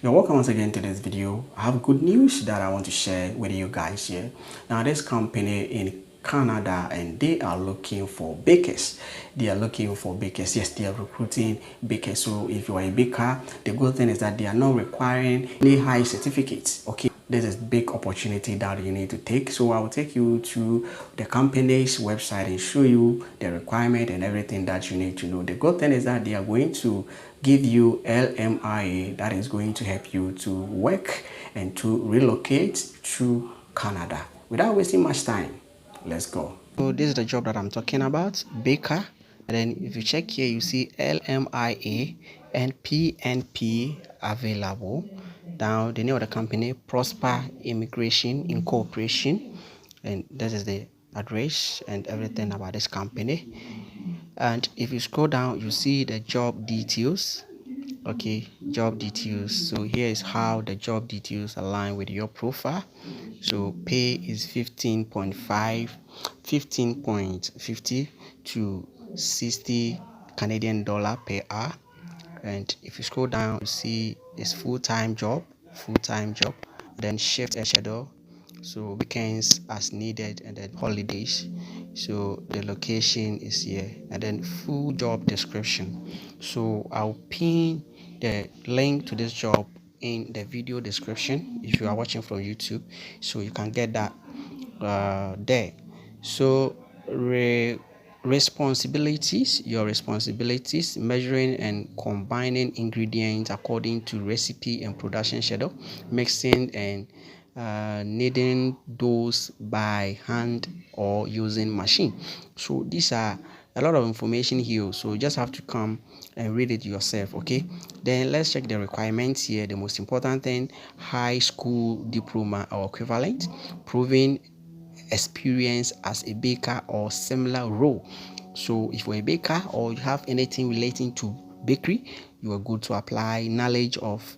You're welcome once again to this video. I have good news that I want to share with you guys here. Now, this company in Canada, and they are looking for bakers. They are looking for bakers. Yes, they are recruiting bakers. So if you are a baker, the good thing is that they are not requiring any high certificates. Okay, this is big opportunity that you need to take. So I will take you to the company's website and show you the requirement and everything that you need to know. The good thing is that they are going to give you LMIA that is going to help you to work and to relocate to Canada. Without wasting much time, let's go. So this is the job that I'm talking about, baker. And then if you check here, you see LMIA and PNP available. Now the name of the company, Prosper Immigration Incorporation, and this is the address and everything about this company. And if you scroll down, you see the job details. Okay, job details. So here is how the job details align with your profile. So pay is 15.50 to 60 Canadian dollar per hour. And if you scroll down, you see it's full-time job, then shift and schedule, so weekends as needed, and then holidays. So the location is here, and then full job description. So I'll pin the link to this job in the video description if you are watching from YouTube, so you can get that there. So your responsibilities: measuring and combining ingredients according to recipe and production schedule, mixing and kneading doughs by hand or using machine. So these are a lot of information here, so you just have to come and read it yourself. Okay, then let's check the requirements here. The most important thing: high school diploma or equivalent, proving experience as a baker or similar role. So if you're a baker or you have anything relating to bakery, you are good to apply. Knowledge of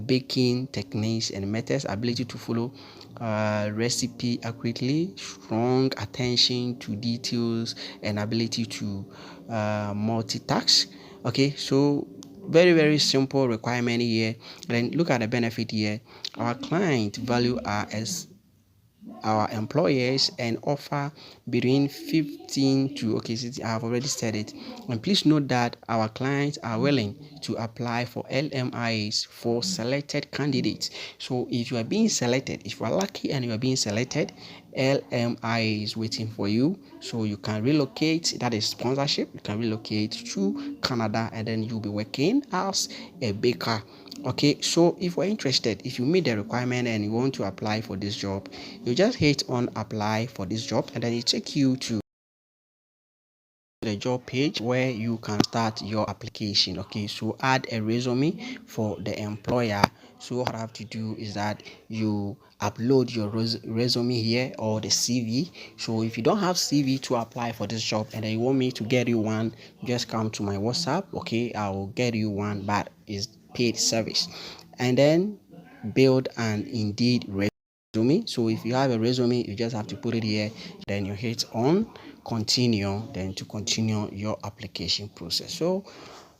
baking techniques and methods, ability to follow recipe accurately, strong attention to details, and ability to multitask. Okay, so very simple requirement here. Then look at the benefit here. Our client value our employers and offer between 15 to, okay, I have already said it. And please note that our clients are willing to apply for LMIs for selected candidates. So if you are being selected, if you are lucky and you are being selected, LMI is waiting for you, so you can relocate. That is sponsorship. You can relocate to Canada, and then you'll be working as a baker. Okay, so if you're interested, if you meet the requirement and you want to apply for this job, you just hit on apply for this job, and then it take you to the job page where you can start your application. Okay, so add a resume for the employer. So what I have to do is that you upload your resume here, or the CV. So if you don't have CV to apply for this job and then you want me to get you one, just come to my WhatsApp. Okay, I will get you one, but it's paid service. And then build an Indeed resume. So if you have a resume, you just have to put it here, then you hit on continue, then to continue your application process. So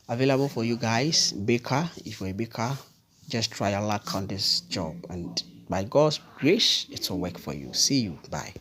available for you guys, baker. If you're a baker, just try your luck on this job, and by God's grace it will work for you. See you. Bye.